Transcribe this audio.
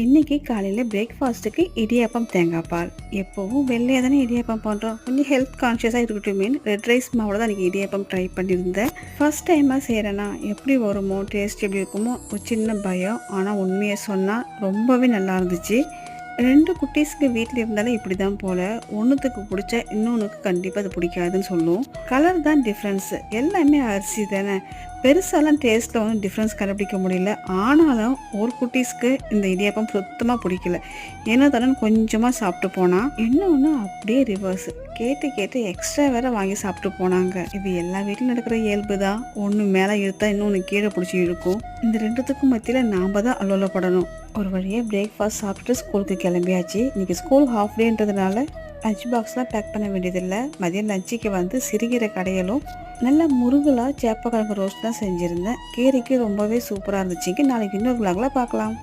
இன்னைக்கு காலையில் பிரேக்ஃபாஸ்ட்டுக்கு இடியாப்பம் தேங்காய் பால். எப்போவும் வெள்ளையாக தானே இடியாப்பம் பண்ணுறோம், கொஞ்சம் ஹெல்த் கான்ஷியஸாக இருக்கட்டுமேனு ரெட் ரைஸ் மாவில் தான் இன்றைக்கி இடியாப்பம் ட்ரை பண்ணியிருந்தேன். ஃபர்ஸ்ட் டைமாக செய்கிறேன்னா எப்படி வருமோ, டேஸ்ட் எப்படி இருக்குமோ ஒரு சின்ன பயம். ஆனால் உண்மையை சொன்னால் ரொம்பவே நல்லா இருந்துச்சு. 2 குட்டீஸ்க்கு வீட்டில் இருந்தாலும் இப்படி தான் போல். ஒன்றுத்துக்கு பிடிச்சா இன்னொன்றுக்கு கண்டிப்பாக அது பிடிக்காதுன்னு சொல்லுவோம். கலர் தான் டிஃப்ரென்ஸு, எல்லாமே அரிசி தானே. பெருசாலாம் டேஸ்ட்டில் ஒன்றும் டிஃப்ரென்ஸ் கண்டுபிடிக்க முடியல. ஆனாலும் ஒரு குட்டீஸ்க்கு இந்த இடியாப்பம் சுத்தமாக பிடிக்கல. ஏன்னா தானே கொஞ்சமாக சாப்பிட்டு போனால், இன்னொன்று அப்படியே ரிவர்ஸ். கேட்டு எக்ஸ்ட்ரா வேறு வாங்கி சாப்பிட்டு போனாங்க. இது எல்லா வீட்டிலும் நடக்கிற இயல்பு தான். ஒன்று மேலே இழுத்தா இன்னொன்று கீழே பிடிச்சி இழுக்கும். இந்த ரெண்டுத்துக்கும் மத்தியில் நாம் தான் அலுவலப்படணும். ஒரு வழியாக பிரேக்ஃபாஸ்ட் சாப்பிட்டுட்டு ஸ்கூலுக்கு கிளம்பியாச்சு. இன்றைக்கி ஸ்கூல் ஹாஃப் டேன்றதுனால லஞ்ச் பாக்ஸ்லாம் பேக் பண்ண வேண்டியதில்லை. மதியம் லஞ்சுக்கு வந்து சிறுகீரை கடையலும் நல்லா முருகலாக சேப்பக்கிழங்கு ரோஸ்ட் தான் செஞ்சுருந்தேன். கீரைக்கு ரொம்பவே சூப்பராக இருந்துச்சுங்க. நாளைக்கு இன்னொரு விலாகில் பார்க்கலாம்.